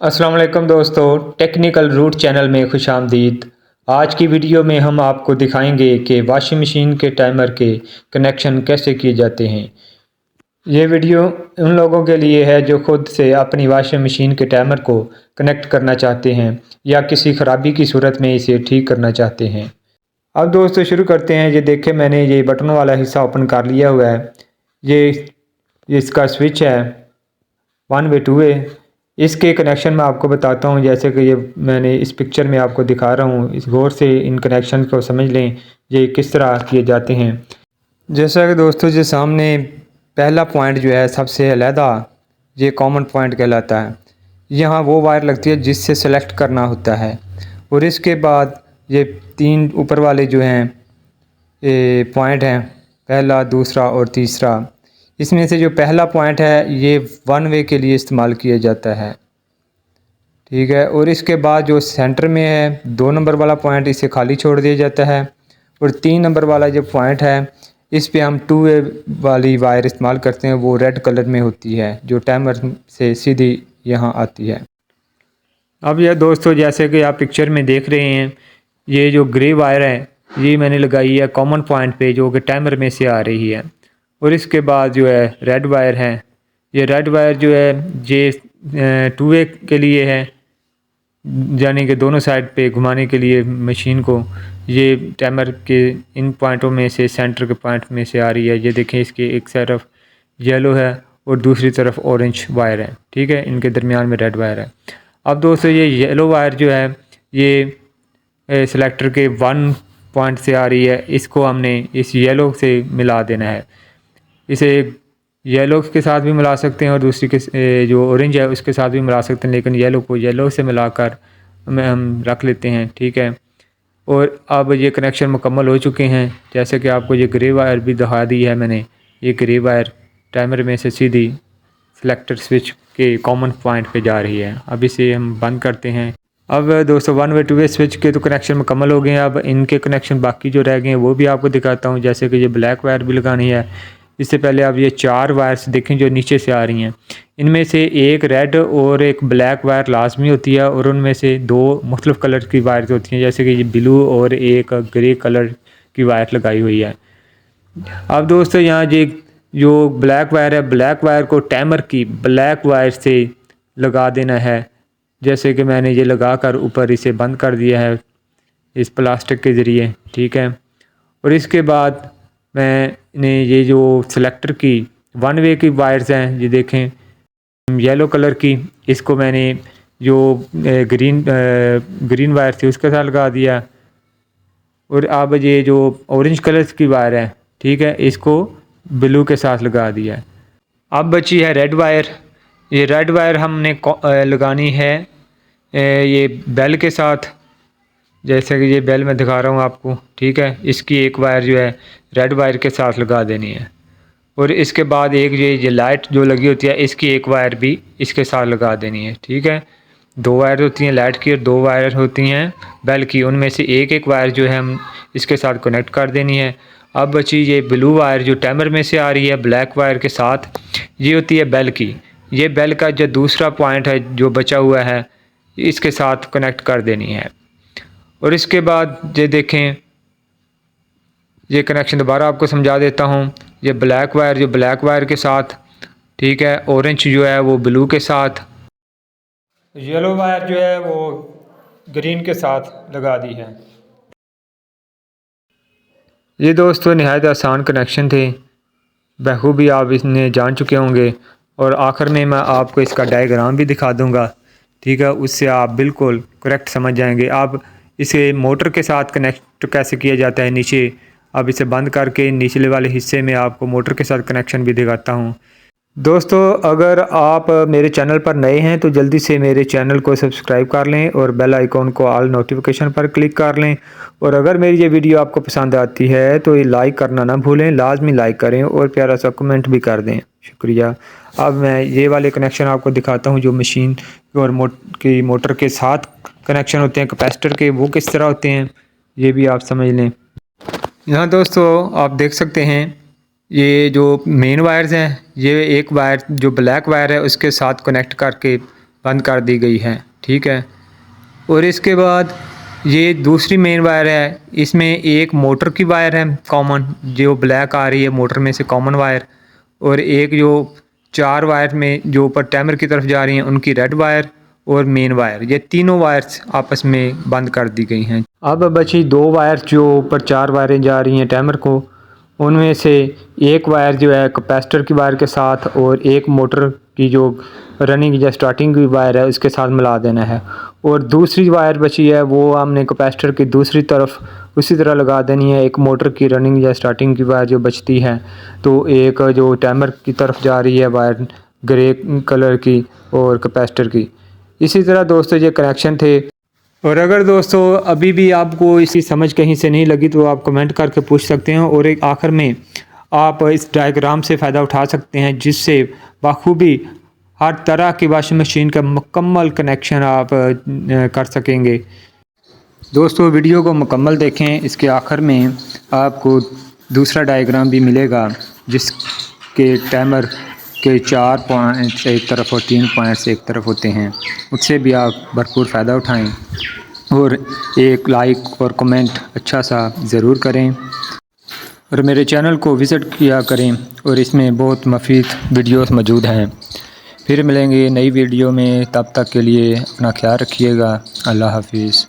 अस्सलाम वालेकुम दोस्तों, टेक्निकल रूट चैनल में खुशामदीद। आज की वीडियो में हम आपको दिखाएंगे कि वॉशिंग मशीन के टाइमर के कनेक्शन कैसे किए जाते हैं। ये वीडियो उन लोगों के लिए है जो खुद से अपनी वॉशिंग मशीन के टाइमर को कनेक्ट करना चाहते हैं या किसी ख़राबी की सूरत में इसे ठीक करना चाहते हैं। अब दोस्तों शुरू करते हैं। ये देखें, मैंने ये बटन वाला हिस्सा ओपन कर लिया हुआ है। ये इसका स्विच है, 1 वे 2 वे। इसके कनेक्शन मैं आपको बताता हूँ, जैसे कि ये मैंने इस पिक्चर में आपको दिखा रहा हूँ। इस गौर से इन कनेक्शन को समझ लें, ये किस तरह किए जाते हैं। जैसा कि दोस्तों जो सामने पहला पॉइंट जो है सबसे अलहदा, ये कॉमन पॉइंट कहलाता है। यहाँ वो वायर लगती है जिससे सेलेक्ट करना होता है, और इसके बाद ये 3 ऊपर वाले जो हैं ये पॉइंट हैं, पहला, दूसरा और तीसरा। इसमें से जो पहला पॉइंट है ये 1 वे के लिए इस्तेमाल किया जाता है, ठीक है। और इसके बाद जो सेंटर में है 2 नंबर वाला पॉइंट, इसे खाली छोड़ दिया जाता है। और 3 नंबर वाला जो पॉइंट है इस पे हम 2 वे वाली वायर इस्तेमाल करते हैं। वो रेड कलर में होती है जो टाइमर से सीधी यहाँ आती है। अब यह दोस्तों जैसे कि आप पिक्चर में देख रहे हैं, ये जो ग्रे वायर है ये मैंने लगाई है कॉमन पॉइंट पे जो कि टाइमर में से आ रही है। और इसके बाद जो है रेड वायर है, ये रेड वायर जो है ये 2 वे के लिए है, यानी कि दोनों साइड पे घुमाने के लिए मशीन को। ये टाइमर के इन पॉइंटों में से सेंटर के पॉइंट में से आ रही है। ये देखें, इसके एक तरफ येलो है और दूसरी तरफ ऑरेंज वायर है, ठीक है। इनके दरमियान में रेड वायर है। अब दोस्तों ये येलो वायर जो है ये सिलेक्टर के 1 पॉइंट से आ रही है। इसको हमने इस येलो से मिला देना है। इसे येलो के साथ भी मिला सकते हैं और दूसरी के जो ऑरेंज है उसके साथ भी मिला सकते हैं, लेकिन येलो को येलो से मिलाकर हम रख लेते हैं, ठीक है। और अब ये कनेक्शन मुकम्मल हो चुके हैं। जैसे कि आपको ये ग्रे वायर भी दिखा दी है मैंने, ये ग्रे वायर टाइमर में से सीधी सेलेक्टर स्विच के कॉमन पॉइंट पे जा रही है। अब इसे हम बंद करते हैं। अब दोस्तों 1 वे 2 वे स्विच के तो कनेक्शन मुकम्मल हो गए हैं। अब इनके कनेक्शन बाकी जो रह गए हैं वो भी आपको दिखाता हूँ। जैसे कि ये ब्लैक वायर भी लगानी है। इससे पहले आप ये 4 वायर्स देखें जो नीचे से आ रही हैं। इनमें से एक रेड और एक ब्लैक वायर लाजमी होती है, और उनमें से 2 मुख्तलिफ़ कलर की वायर्स होती हैं, जैसे कि ये ब्लू और एक ग्रे कलर की वायर लगाई हुई है। अब दोस्तों यहाँ ये जो ब्लैक वायर है, ब्लैक वायर को टाइमर की ब्लैक वायर से लगा देना है। जैसे कि मैंने ये लगा कर ऊपर इसे बंद कर दिया है इस प्लास्टिक के ज़रिए, ठीक है। और इसके बाद मैंने ये जो सेलेक्टर की 1 वे की वायर्स हैं, ये देखें येलो कलर की, इसको मैंने जो ग्रीन वायर थी उसके साथ लगा दिया। और अब ये जो ऑरेंज कलर की वायर है, ठीक है, इसको ब्लू के साथ लगा दिया। अब बची है रेड वायर। ये रेड वायर हमने लगानी है ये बेल के साथ। जैसे कि ये बेल मैं दिखा रहा हूँ आपको, ठीक है। इसकी एक वायर जो है रेड वायर के साथ लगा देनी है। और इसके बाद एक ये लाइट जो लगी होती है इसकी एक वायर भी इसके साथ लगा देनी है, ठीक है। 2 वायर होती हैं लाइट की और 2 वायर होती हैं बेल की। उनमें से एक एक वायर जो है हम इसके साथ कनेक्ट कर देनी है। अब बची ये ब्लू वायर जो टाइमर में से आ रही है ब्लैक वायर के साथ, ये होती है बेल की। ये बेल का जो दूसरा पॉइंट है जो बचा हुआ है इसके साथ कनेक्ट कर देनी है। और इसके बाद ये देखें, ये कनेक्शन दोबारा आपको समझा देता हूँ। ये ब्लैक वायर जो ब्लैक वायर के साथ, ठीक है, ऑरेंज जो है वो ब्लू के साथ, येलो वायर जो है वो ग्रीन के साथ लगा दी है। ये दोस्तों नहायत आसान कनेक्शन थे, बखूबी आप इसने जान चुके होंगे। और आखिर में मैं आपको इसका डायग्राम भी दिखा दूंगा, ठीक है। उससे आप बिल्कुल करेक्ट समझ जाएंगे। आप इसे मोटर के साथ कनेक्ट कैसे किया जाता है नीचे, अब इसे बंद करके निचले वाले हिस्से में आपको मोटर के साथ कनेक्शन भी दिखाता हूँ। दोस्तों अगर आप मेरे चैनल पर नए हैं तो जल्दी से मेरे चैनल को सब्सक्राइब कर लें और बेल आइकॉन को ऑल नोटिफिकेशन पर क्लिक कर लें। और अगर मेरी ये वीडियो आपको पसंद आती है तो ये लाइक करना ना भूलें, लाजमी लाइक करें और प्यारा सा कमेंट भी कर दें, शुक्रिया। अब मैं ये वाले कनेक्शन आपको दिखाता हूँ जो मशीन और मोटर के साथ कनेक्शन होते हैं कैपेसिटर के, वो किस तरह होते हैं ये भी आप समझ लें। यहाँ दोस्तों आप देख सकते हैं ये जो मेन वायर्स हैं, ये एक वायर जो ब्लैक वायर है उसके साथ कनेक्ट करके बंद कर दी गई है, ठीक है। और इसके बाद ये दूसरी मेन वायर है, इसमें एक मोटर की वायर है कॉमन, जो ब्लैक आ रही है मोटर में से कॉमन वायर, और एक जो 4 वायर में जो ऊपर टाइमर की तरफ जा रही हैं उनकी रेड वायर और मेन वायर, ये तीनों वायर्स आपस में बंद कर दी गई हैं। अब बची 2 वायर जो ऊपर 4 वायरें जा रही हैं टाइमर को, उनमें से एक वायर जो है कैपेसिटर की वायर के साथ और एक मोटर की जो रनिंग या स्टार्टिंग की वायर है उसके साथ मिला देना है, और दूसरी वायर बची है वो हमने कैपेसिटर की दूसरी तरफ उसी तरह लगा देनी है। एक मोटर की रनिंग या स्टार्टिंग की वायर जो बचती है, तो एक जो टाइमर की तरफ जा रही है वायर ग्रे कलर की और कैपेसिटर की। इसी तरह दोस्तों ये कनेक्शन थे। और अगर दोस्तों अभी भी आपको इसकी समझ कहीं से नहीं लगी तो आप कमेंट करके पूछ सकते हैं, और एक आखिर में आप इस डायग्राम से फ़ायदा उठा सकते हैं जिससे बखूबी हर तरह की वॉशिंग मशीन का मुकम्मल कनेक्शन आप कर सकेंगे। दोस्तों वीडियो को मुकम्मल देखें, इसके आखिर में आपको दूसरा डायग्राम भी मिलेगा जिसके टाइमर के 4 पॉइंट्स एक तरफ और 3 पॉइंट्स एक तरफ होते हैं, उससे भी आप भरपूर फ़ायदा उठाएं। और एक लाइक और कमेंट अच्छा सा ज़रूर करें, और मेरे चैनल को विज़िट किया करें, और इसमें बहुत मुफीद वीडियोस मौजूद हैं। फिर मिलेंगे नई वीडियो में, तब तक के लिए अपना ख्याल रखिएगा। अल्लाह हाफिज़।